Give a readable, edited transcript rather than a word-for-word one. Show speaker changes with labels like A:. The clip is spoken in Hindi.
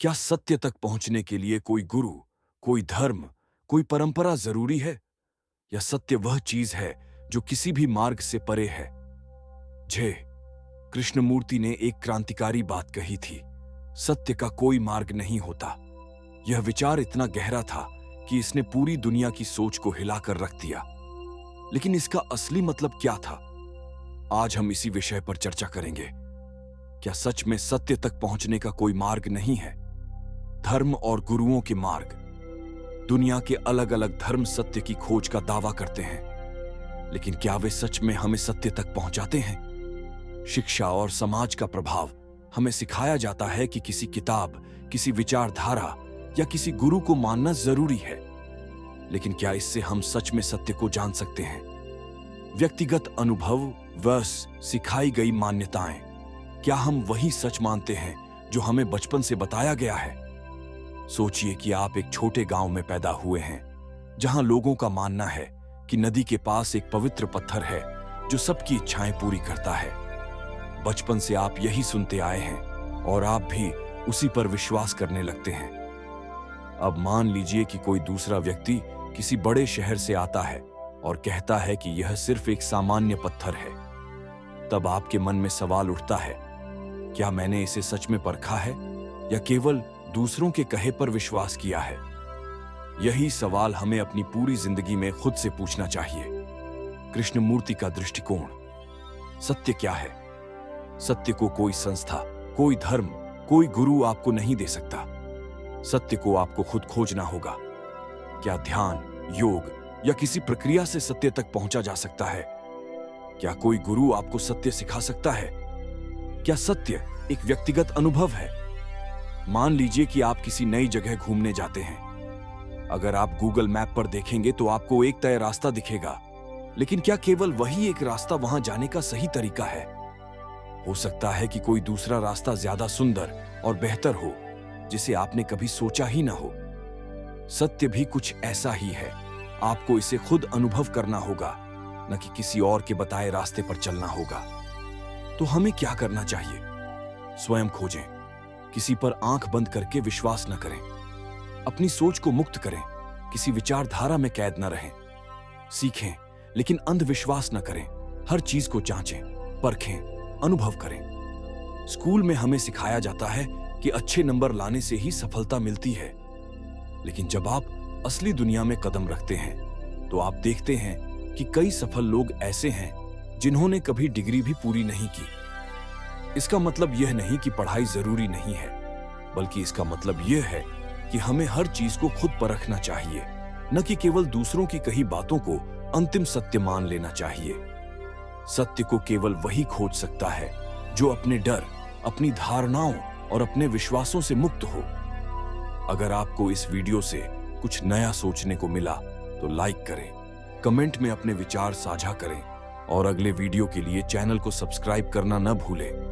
A: क्या सत्य तक पहुंचने के लिए कोई गुरु, कोई धर्म, कोई परंपरा जरूरी है? या सत्य वह चीज है जो किसी भी मार्ग से परे है? जय कृष्णमूर्ति ने एक क्रांतिकारी बात कही थी, सत्य का कोई मार्ग नहीं होता। यह विचार इतना गहरा था कि इसने पूरी दुनिया की सोच को हिलाकर रख दिया। लेकिन इसका असली मतलब क्या था? आज हम इसी विषय पर चर्चा करेंगे। क्या सच में सत्य तक पहुंचने का कोई मार्ग नहीं है? धर्म और गुरुओं के मार्ग। दुनिया के अलग अलग धर्म सत्य की खोज का दावा करते हैं, लेकिन क्या वे सच में हमें सत्य तक पहुंचाते हैं? शिक्षा और समाज का प्रभाव हमें सिखाया जाता है कि किसी किताब, किसी विचारधारा या किसी गुरु को मानना जरूरी है। लेकिन क्या इससे हम सच में सत्य को जान सकते हैं? व्यक्तिगत अनुभव व सिखाई गई मान्यताएं, क्या हम वही सच मानते हैं जो हमें बचपन से बताया गया है? सोचिए कि आप एक छोटे गांव में पैदा हुए हैं, जहां लोगों का मानना है कि नदी के पास एक पवित्र पत्थर है जो सबकी इच्छाएं पूरी करता है। बचपन से आप यही सुनते आए हैं और आप भी उसी पर विश्वास करने लगते हैं। अब मान लीजिए कि कोई दूसरा व्यक्ति किसी बड़े शहर से आता है और कहता है कि यह सिर्फ एक सामान्य पत्थर है। तब आपके मन में सवाल उठता है, क्या मैंने इसे सच में परखा है या केवल दूसरों के कहे पर विश्वास किया है? यही सवाल हमें अपनी पूरी जिंदगी में खुद से पूछना चाहिए। कृष्णमूर्ति का दृष्टिकोण। सत्य क्या है? सत्य को कोई संस्था, कोई धर्म, कोई गुरु आपको नहीं दे सकता। सत्य को आपको खुद खोजना होगा। क्या ध्यान, योग या किसी प्रक्रिया से सत्य तक पहुंचा जा सकता है? क्या कोई गुरु आपको सत्य सिखा सकता है? क्या सत्य एक व्यक्तिगत अनुभव है? मान लीजिए कि आप किसी नई जगह घूमने जाते हैं। अगर आप गूगल मैप पर देखेंगे तो आपको एक तय रास्ता दिखेगा, लेकिन क्या केवल वही एक रास्ता वहां जाने का सही तरीका है? हो सकता है कि कोई दूसरा रास्ता ज्यादा सुंदर और बेहतर हो, जिसे आपने कभी सोचा ही ना हो। सत्य भी कुछ ऐसा ही है। आपको इसे खुद अनुभव करना होगा, न कि किसी और के बताए रास्ते पर चलना होगा। तो हमें क्या करना चाहिए? स्वयं खोजें। किसी पर आंख बंद करके विश्वास न करें। अपनी सोच को मुक्त करें। किसी विचारधारा में कैद न रहें। सीखें, लेकिन अंधविश्वास न करें। हर चीज को जांचें, परखें, अनुभव करें। स्कूल में हमें सिखाया जाता है कि अच्छे नंबर लाने से ही सफलता मिलती है। लेकिन जब आप असली दुनिया में कदम रखते हैं, तो आप देखते हैं कि कई सफल लोग ऐसे हैं जिन्होंने कभी डिग्री भी पूरी नहीं की। इसका मतलब यह नहीं कि पढ़ाई जरूरी नहीं है, बल्कि इसका मतलब यह है कि हमें हर चीज को खुद परखना चाहिए, न कि केवल दूसरों की कही बातों को अंतिम सत्य मान लेना चाहिए। सत्य को केवल वही खोज सकता है जो अपने डर, अपनी धारणाओं और अपने विश्वासों से मुक्त हो। अगर आपको इस वीडियो से कुछ नया सोचने को मिला तो लाइक करें, कमेंट में अपने विचार साझा करें और अगले वीडियो के लिए चैनल को सब्सक्राइब करना न भूलें।